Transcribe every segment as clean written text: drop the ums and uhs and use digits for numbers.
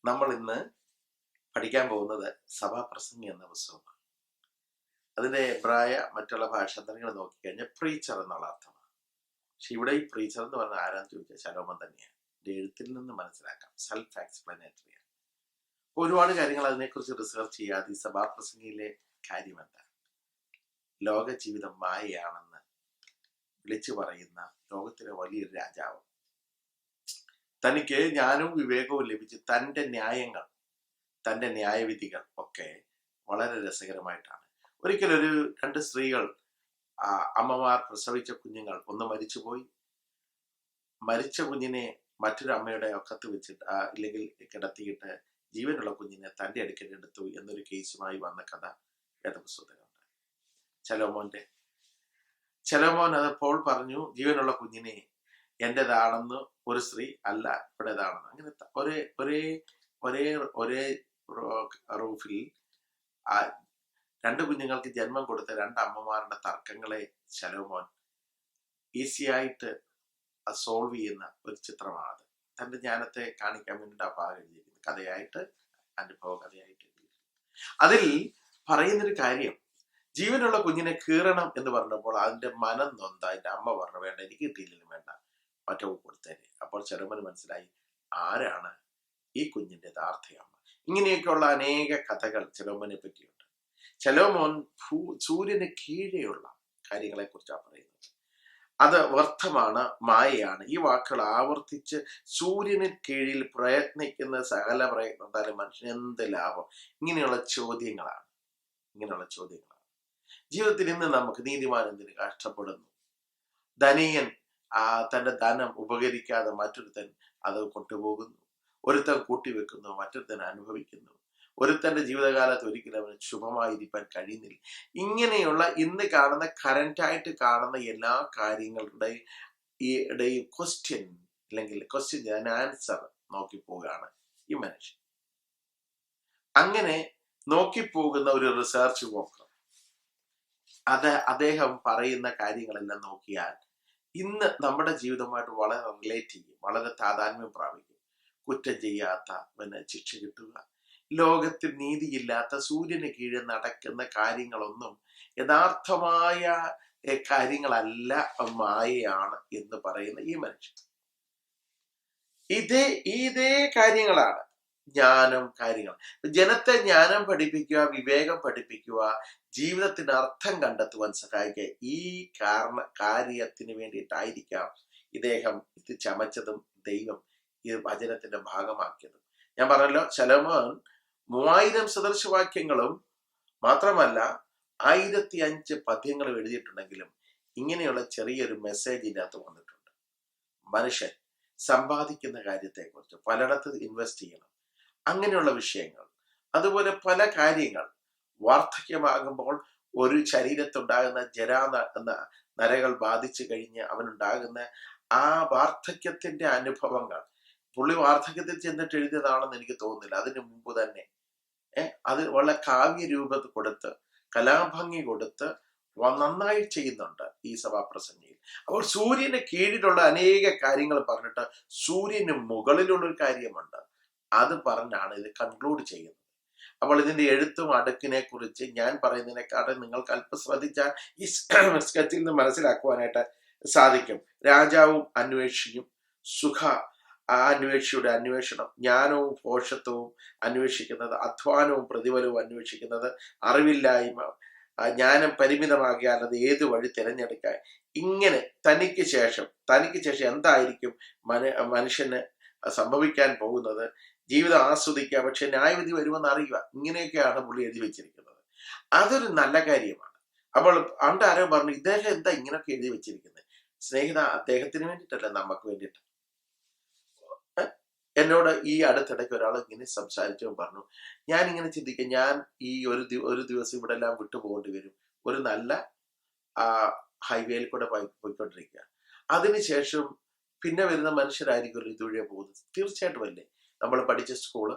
നമ്മൾ ഇന്ന് പഠിക്കാൻ പോകുന്നത് സഭാപ്രസംഗി എന്ന പുസ്തകമാണ്. അതിൻ്റെ എബ്രായ മറ്റുള്ള ഭാഷാന്തരങ്ങൾ നോക്കിക്കഴിഞ്ഞാൽ പ്രീച്ചർ എന്നുള്ള അർത്ഥമാണ്. പക്ഷെ ഇവിടെ ഈ പ്രീച്ചർ എന്ന് പറഞ്ഞാൽ ആരാന്ന് ചോദിച്ചാൽ ശലോമോൻ തന്നെയാണ്. എഴുത്തിൽ നിന്ന് മനസ്സിലാക്കാം, സെൽഫ് എക്സ്പ്ലനേറ്ററിയാണ്. ഒരുപാട് കാര്യങ്ങൾ അതിനെക്കുറിച്ച് റിസർച്ച് ചെയ്യാതെ ഈ സഭാപ്രസംഗിയിലെ കാര്യം എന്താണ്? ലോക ജീവിതം മായയാണെന്ന് വിളിച്ചു പറയുന്ന ലോകത്തിലെ വലിയൊരു രാജാവ്, തനിക്ക് ജ്ഞാനവും വിവേകവും ലഭിച്ച് തൻ്റെ ന്യായങ്ങൾ, തൻ്റെ ന്യായവിധികൾ ഒക്കെ വളരെ രസകരമായിട്ടാണ്. ഒരിക്കലൊരു 2 സ്ത്രീകൾ, അമ്മമാർ പ്രസവിച്ച കുഞ്ഞുങ്ങൾ, ഒന്ന് മരിച്ചുപോയി. മരിച്ച കുഞ്ഞിനെ മറ്റൊരു അമ്മയുടെ ഒക്കത്ത് വെച്ചിട്ട് ഇല്ലെങ്കിൽ കിടത്തിയിട്ട് ജീവനുള്ള കുഞ്ഞിനെ തൻ്റെ അടുക്കൽ എടുത്തു എന്നൊരു കേസുമായി വന്ന കഥ വേദപുസ്തകത്തിലുണ്ട്. ശലോമോൻ അതപ്പോൾ പറഞ്ഞു, ജീവനുള്ള കുഞ്ഞിനെ എന്റേതാണെന്ന് ഒരു സ്ത്രീ, അല്ല ഇവിടേതാണെന്ന്. അങ്ങനെ ഒരേ റൂഫിൽ 2 കുഞ്ഞുങ്ങൾക്ക് ജന്മം കൊടുത്ത 2 അമ്മമാരുടെ തർക്കങ്ങളെ ശലോമോൻ ഈസിയായിട്ട് സോൾവ് ചെയ്യുന്ന ഒരു ചിത്രമാണ്. തന്റെ ജ്ഞാനത്തെ കാണിക്കാൻ വേണ്ടിയിട്ട് ആ ഭാഗം എഴുതിയിരിക്കുന്നത്, കഥയായിട്ട്, അനുഭവ കഥയായിട്ട് എഴുതിയിരിക്കുന്നത്. അതിൽ പറയുന്നൊരു കാര്യം, ജീവനുള്ള കുഞ്ഞിനെ കീറണം എന്ന് പറഞ്ഞപ്പോൾ അതിന്റെ മനം നൊന്ത അതിന്റെ അമ്മ പറഞ്ഞു, വേണ്ട, എനിക്ക് കിട്ടിയില്ലെങ്കിലും വേണ്ട, മറ്റോ കൊടുത്തേനെ. അപ്പോൾ ശലോമോന് മനസ്സിലായി ആരാണ് ഈ കുഞ്ഞിന്റെ യഥാർത്ഥ അമ്മ. ഇങ്ങനെയൊക്കെയുള്ള അനേക കഥകൾ ശലോമോനെ പറ്റിയുണ്ട്. ശലോമോൻ സൂര്യന് കീഴെയുള്ള കാര്യങ്ങളെ കുറിച്ചാണ് പറയുന്നത്. അത് വ്യർത്ഥമാണ്, മായയാണ്. ഈ വാക്കുകൾ ആവർത്തിച്ച് സൂര്യന് കീഴിൽ പ്രയത്നിക്കുന്ന സകല പ്രയത്നത്താലും മനുഷ്യന് എന്ത് ലാഭം? ഇങ്ങനെയുള്ള ചോദ്യങ്ങളാണ്. ജീവിതത്തിൽ ഇന്ന് നമുക്ക് നീതിമാൻ എന്തിന് കഷ്ടപ്പെടുന്നു? ധനികൻ തന്റെ ധനം ഉപകരിക്കാതെ മറ്റൊരുത്തൻ അത് കൊണ്ടുപോകുന്നു. ഒരുത്തൻ കൂട്ടിവെക്കുന്നു, മറ്റൊരുത്തൻ അനുഭവിക്കുന്നു. ഒരുത്തന്റെ ജീവിതകാലത്ത് ഒരിക്കലും അവന് ശുഭമായിരിക്കാൻ കഴിയുന്നില്ല. ഇങ്ങനെയുള്ള ഇന്ന് കാണുന്ന കറന്റായിട്ട് കാണുന്ന എല്ലാ കാര്യങ്ങളുടെയും ക്വസ്റ്റ്യൻ അല്ലെങ്കിൽ ക്വസ്റ്റ്യൻ ആൻസർ നോക്കിപ്പോവുകയാണ് ഈ മനുഷ്യൻ. അങ്ങനെ നോക്കിപ്പോകുന്ന ഒരു റിസർച്ച് വർക്ക്, അദ്ദേഹം പറയുന്ന കാര്യങ്ങളെല്ലാം നോക്കിയാൽ ഇന്ന് നമ്മുടെ ജീവിതമായിട്ട് വളരെ റിലേറ്റ് ചെയ്യും, വളരെ താതാത്മ്യം പ്രാപിക്കും. കുറ്റം ചെയ്യാത്തവന് ശിക്ഷ കിട്ടുക, ലോകത്തിൽ നീതിയില്ലാത്ത സൂര്യന് കീഴെ നടക്കുന്ന കാര്യങ്ങളൊന്നും യഥാർത്ഥമായ കാര്യങ്ങളല്ല, മായയാണ് എന്ന് പറയുന്ന ഈ മനുഷ്യൻ. ഇതേ കാര്യങ്ങളാണ് ജ്ഞാനം കാര്യങ്ങൾ. ജനത്തെ ജ്ഞാനം പഠിപ്പിക്കുക, വിവേകം പഠിപ്പിക്കുക, ജീവിതത്തിന് അർത്ഥം കണ്ടെത്തുവാൻ സഹായിക്കുക. ഈ കാര്യത്തിന് വേണ്ടിയിട്ടായിരിക്കാം ഇദ്ദേഹം ഇത് ചമച്ചതും ദൈവം ഈ വചനത്തിന്റെ ഭാഗമാക്കിയതും. ഞാൻ പറഞ്ഞല്ലോ, ശലോമോൻ 3000 സദൃശവാക്യങ്ങളും മാത്രമല്ല 1005 പദ്യങ്ങളും എഴുതിയിട്ടുണ്ടെങ്കിലും ഇങ്ങനെയുള്ള ചെറിയൊരു മെസ്സേജ് ഇതിനകത്ത് വന്നിട്ടുണ്ട്. മനുഷ്യൻ സമ്പാദിക്കുന്ന കാര്യത്തെക്കുറിച്ച്, പലയിടത്ത് ഇൻവെസ്റ്റ് ചെയ്യണം, അങ്ങനെയുള്ള വിഷയങ്ങൾ. അതുപോലെ പല കാര്യങ്ങൾ, വാർദ്ധക്യമാകുമ്പോൾ ഒരു ശരീരത്തുണ്ടാകുന്ന നരകൾ ബാധിച്ചു കഴിഞ്ഞ് അവനുണ്ടാകുന്ന ആ വാർദ്ധക്യത്തിന്റെ അനുഭവങ്ങൾ. പുള്ളി വാർദ്ധക്യത്തിൽ ചെന്നിട്ട് എഴുതിയതാണെന്ന് എനിക്ക് തോന്നുന്നില്ല, അതിനു മുമ്പ് തന്നെ അത് വളരെ കാവ്യ രൂപത്തിൽ കൊടുത്ത്, കലാഭംഗി കൊടുത്ത് നന്നായി ചെയ്യുന്നുണ്ട് ഈ സഭാപ്രസംഗിയിൽ. അപ്പോൾ സൂര്യന് കീഴിലുള്ള അനേക കാര്യങ്ങൾ പറഞ്ഞിട്ട് സൂര്യന് മുകളിലുള്ള ഒരു കാര്യമുണ്ട്, അത് പറഞ്ഞാണ് ഇത് കൺക്ലൂഡ് ചെയ്യുന്നത്. അപ്പോൾ ഇതിന്റെ എഴുത്തും അടുക്കിനെ കുറിച്ച് ഞാൻ പറയുന്നതിനെക്കാളും നിങ്ങൾക്ക് അല്പം ശ്രദ്ധിച്ചാൽ ഈ സ്കെച്ചിൽ നിന്ന് മനസ്സിലാക്കുവാനായിട്ട് സാധിക്കും. രാജാവും അന്വേഷിയും അന്വേഷിയുടെ അന്വേഷണം, ജ്ഞാനവും ഭോഷത്വവും അന്വേഷിക്കുന്നത്, അധ്വാനവും പ്രതിഫലവും അന്വേഷിക്കുന്നത്, അറിവില്ലായ്മ, ജ്ഞാനം പരിമിതമാകിയാൽ അത് ഏത് വഴി തിരഞ്ഞെടുക്കാൻ. ഇങ്ങനെ തനിക്ക് ശേഷം എന്തായിരിക്കും മനുഷ്യന് സംഭവിക്കാൻ പോകുന്നത്, ജീവിതം ആസ്വദിക്കുക, പക്ഷെ ന്യായവിധി വരുമെന്ന് അറിയുക. ഇങ്ങനെയൊക്കെയാണ് പുള്ളി എഴുതി വെച്ചിരിക്കുന്നത്. അതൊരു നല്ല കാര്യമാണ്. അപ്പോൾ ആരോ പറഞ്ഞു, ഇദ്ദേഹം എന്താ ഇങ്ങനെയൊക്കെ എഴുതി വെച്ചിരിക്കുന്നത്? സ്നേഹിത, അദ്ദേഹത്തിന് വേണ്ടിയിട്ടല്ല, നമുക്ക് വേണ്ടിയിട്ട്. എന്നോട് ഈ അടുത്തിടയ്ക്ക് ഒരാൾ ഇങ്ങനെ സംസാരിച്ചപ്പോൾ പറഞ്ഞു, ഞാൻ ഇങ്ങനെ ചിന്തിക്കുക, ഞാൻ ഈ ഒരു ദിവസം ഇവിടെ എല്ലാം വിട്ടുപോകേണ്ടി വരും, ഒരു നല്ല ഹൈവേയിൽ കൂടെ പോയിക്കൊണ്ടിരിക്കുക. അതിനുശേഷം പിന്നെ വരുന്ന മനുഷ്യരായിരിക്കും ഇതുവഴിയെ പോകുന്നത്. തീർച്ചയായിട്ടും അല്ലേ? നമ്മൾ പഠിച്ച സ്കൂള്,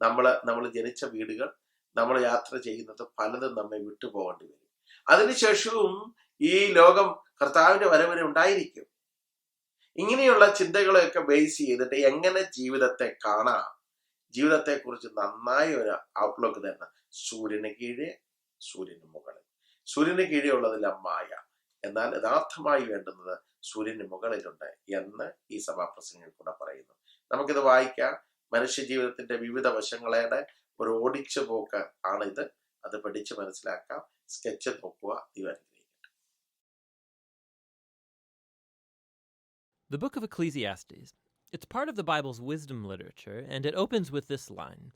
നമ്മൾ ജനിച്ച വീടുകൾ, നമ്മൾ യാത്ര ചെയ്യുന്നത് പലതും നമ്മെ വിട്ടുപോകേണ്ടി വരും. അതിനുശേഷവും ഈ ലോകം കർത്താവിന്റെ വരവരെ ഉണ്ടായിരിക്കും. ഇങ്ങനെയുള്ള ചിന്തകളെയൊക്കെ ബേസ് ചെയ്തിട്ട് എങ്ങനെ ജീവിതത്തെ കാണാം, ജീവിതത്തെക്കുറിച്ച് നന്നായി ഒരു ഔട്ട്ലുക്ക് തരുന്ന സൂര്യന് കീഴെ, സൂര്യന് മുകളിൽ. സൂര്യന് കീഴെ ഉള്ളതെല്ലാം മായ, എന്നാൽ യഥാർത്ഥമായി വേണ്ടുന്നത് സൂര്യന് മുകളിലുണ്ട് എന്ന് ഈ സഭാപ്രസംഗത്തിൽ കൂടെ പറയുന്നു. നമുക്കിത് വായിക്കാം. മനുഷ്യ ജീവിതത്തിന്റെ വിവിധ വശങ്ങളുടെ ഒരു ഓടിച്ചു പോക്ക് ആണിത്. അത് പഠിച്ച് മനസ്സിലാക്കാം. സ്കെച്ച് നോക്കുക. The book of Ecclesiastes. It's part of the Bible's wisdom literature, and it opens with this line: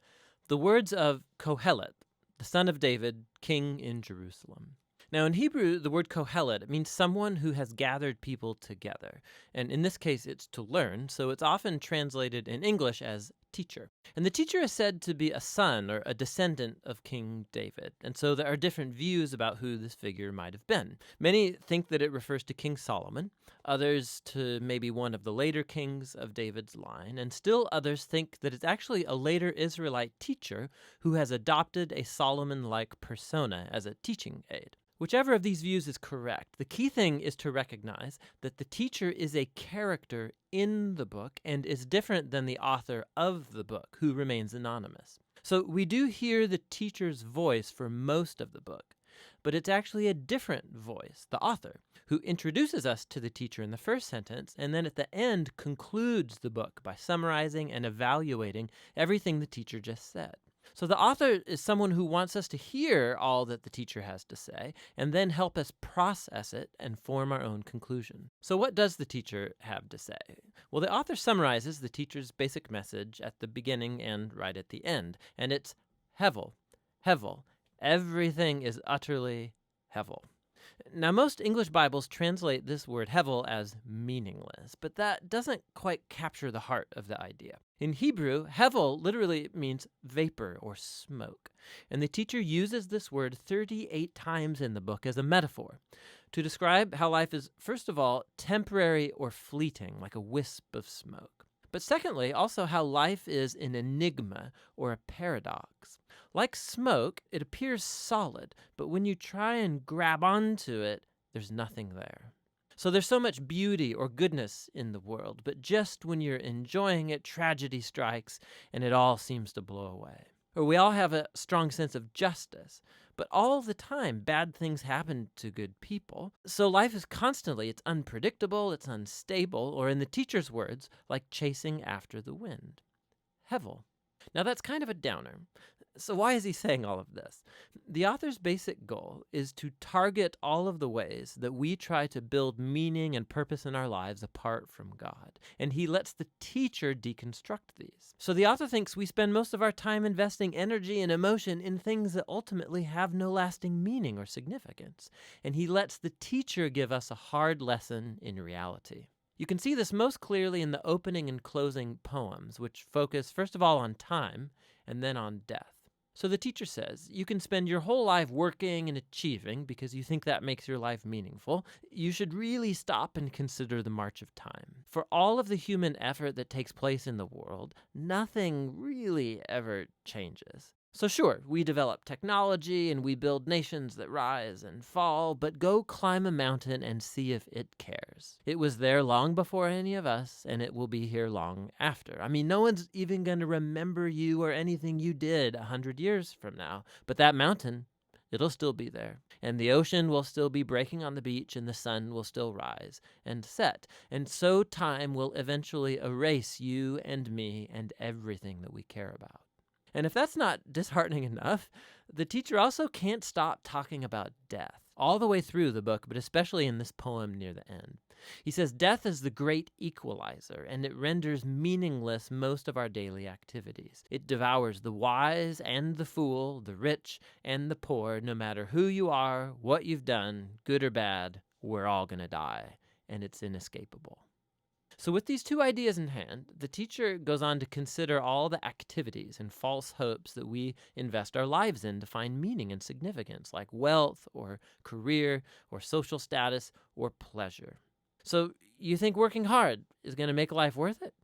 "The words of Kohelet, the son of David, king in Jerusalem." Now, in Hebrew, the word Kohelet means someone who has gathered people together. And in this case, it's to learn, so it's often translated in English as teacher. And the teacher is said to be a son or a descendant of King David. And so there are different views about who this figure might have been. Many think that it refers to King Solomon, others to maybe one of the later kings of David's line, and still others think that it's actually a later Israelite teacher who has adopted a Solomon-like persona as a teaching aid. Whichever of these views is correct, the key thing is to recognize that the teacher is a character in the book and is different than the author of the book, who remains anonymous. So we do hear the teacher's voice for most of the book, but it's actually a different voice, the author, who introduces us to the teacher in the first sentence and then at the end concludes the book by summarizing and evaluating everything the teacher just said. So the author is someone who wants us to hear all that the teacher has to say and then help us process it and form our own conclusion. So what does the teacher have to say? Well, the author summarizes the teacher's basic message at the beginning and right at the end, and it's Hevel, Hevel. Everything is utterly Hevel. Now, most English Bibles translate this word Hevel as meaningless, but that doesn't quite capture the heart of the idea. In Hebrew, Hevel literally means vapor or smoke, and the teacher uses this word 38 times in the book as a metaphor to describe how life is, first of all, temporary or fleeting, like a wisp of smoke. But secondly, also how life is an enigma or a paradox. Like smoke, it appears solid, but when you try and grab onto it, there's nothing there. So there's so much beauty or goodness in the world, but just when you're enjoying it, tragedy strikes and it all seems to blow away. Or we all have a strong sense of justice, but all the time bad things happen to good people. So life is constantly, it's unpredictable, it's unstable, or in the teacher's words, like chasing after the wind. Hevel. Now that's kind of a downer. So why is he saying all of this? The author's basic goal is to target all of the ways that we try to build meaning and purpose in our lives apart from God, and he lets the teacher deconstruct these. So the author thinks we spend most of our time investing energy and emotion in things that ultimately have no lasting meaning or significance, and he lets the teacher give us a hard lesson in reality. You can see this most clearly in the opening and closing poems, which focus first of all on time and then on death. So the teacher says, you can spend your whole life working and achieving because you think that makes your life meaningful. You should really stop and consider the march of time. For all of the human effort that takes place in the world, nothing really ever changes. So sure, we develop technology and we build nations that rise and fall, but go climb a mountain and see if it cares. It was there long before any of us, and it will be here long after. I mean, no one's even going to remember you or anything you did 100 years from now, but that mountain, it'll still be there. And the ocean will still be breaking on the beach, and the sun will still rise and set. And so time will eventually erase you and me and everything that we care about. And if that's not disheartening enough, the teacher also can't stop talking about death, all the way through the book, but especially in this poem near the end. He says death is the great equalizer, and it renders meaningless most of our daily activities. It devours the wise and the fool, the rich and the poor, no matter who you are, what you've done, good or bad, we're all going to die, and it's inescapable. So with these two ideas in hand, the teacher goes on to consider all the activities and false hopes that we invest our lives in to find meaning and significance, like wealth or career or social status or pleasure. So you think working hard is going to make life worth it?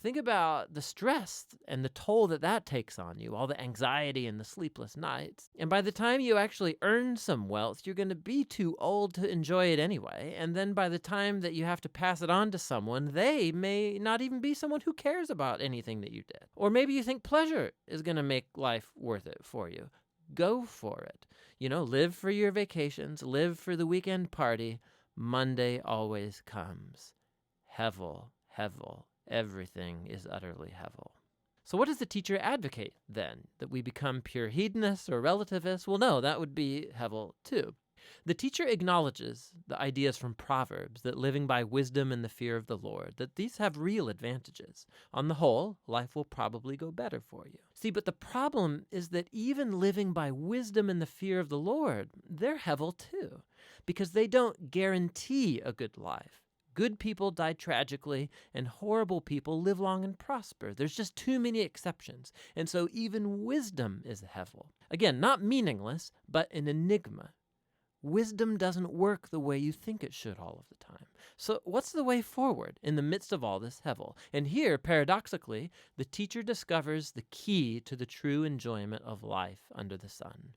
Think about the stress and the toll that takes on you, all the anxiety and the sleepless nights. And by the time you actually earn some wealth, you're going to be too old to enjoy it anyway. And then by the time that you have to pass it on to someone, they may not even be someone who cares about anything that you did. Or maybe you think pleasure is going to make life worth it for you. Go for it. Live for your vacations, live for the weekend party. Monday always comes. Hevel, hevel. Everything is utterly hevel. So what does the teacher advocate then? That we become pure hedonists or relativists? Well, no, that would be hevel too. The teacher acknowledges the ideas from Proverbs that living by wisdom and the fear of the Lord, that these have real advantages. On the whole, life will probably go better for you. See, but the problem is that even living by wisdom and the fear of the Lord, they're hevel too, because they don't guarantee a good life. Good people die tragically, and horrible people live long and prosper. There's just too many exceptions. And so even wisdom is a hevel. Again, not meaningless, but an enigma. Wisdom doesn't work the way you think it should all of the time. So what's the way forward in the midst of all this hevel? And here, paradoxically, the teacher discovers the key to the true enjoyment of life under the sun.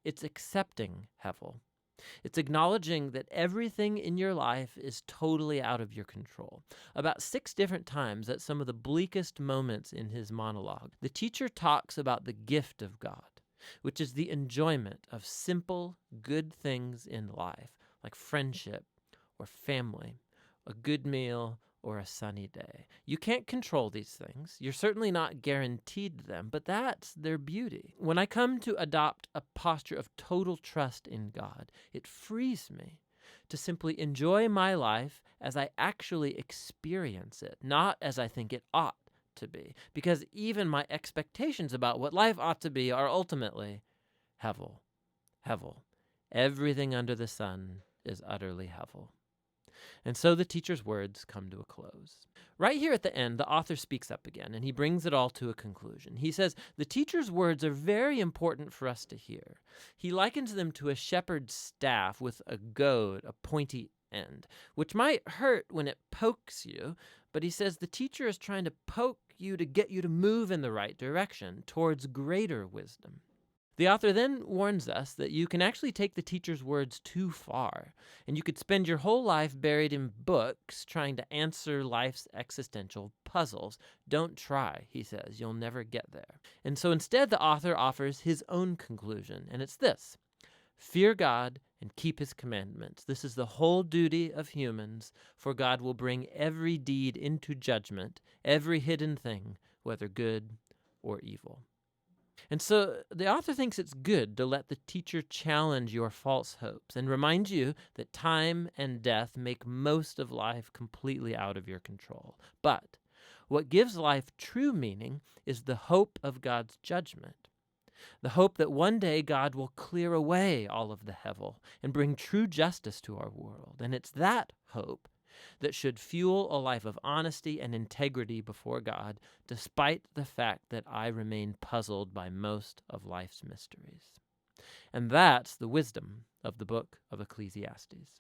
It's accepting hevel. It's acknowledging that everything in your life is totally out of your control. About 6 different times at some of the bleakest moments in his monologue, the teacher talks about the gift of God, which is the enjoyment of simple, good things in life, like friendship or family, a good meal, or a sunny day. You can't control these things. You're certainly not guaranteed them, but that's their beauty. When I come to adopt a posture of total trust in God, it frees me to simply enjoy my life as I actually experience it, not as I think it ought to be. Because even my expectations about what life ought to be are ultimately hevel. Hevel. Everything under the sun is utterly hevel. And so the teacher's words come to a close. Right here at the end, the author speaks up again, and he brings it all to a conclusion. He says, the teacher's words are very important for us to hear. He likens them to a shepherd's staff with a goad, a pointy end, which might hurt when it pokes you, but he says the teacher is trying to poke you to get you to move in the right direction towards greater wisdom. The author then warns us that you can actually take the teacher's words too far, and you could spend your whole life buried in books trying to answer life's existential puzzles. Don't try, he says. You'll never get there. And so instead, the author offers his own conclusion, and it's this: fear God and keep his commandments. This is the whole duty of humans, for God will bring every deed into judgment, every hidden thing, whether good or evil. And so the author thinks it's good to let the teacher challenge your false hopes and remind you that time and death make most of life completely out of your control. But what gives life true meaning is the hope of God's judgment, the hope that one day God will clear away all of the hevel and bring true justice to our world. And it's that hope that should fuel a life of honesty and integrity before God, despite the fact that I remain puzzled by most of life's mysteries. And that's the wisdom of the book of Ecclesiastes.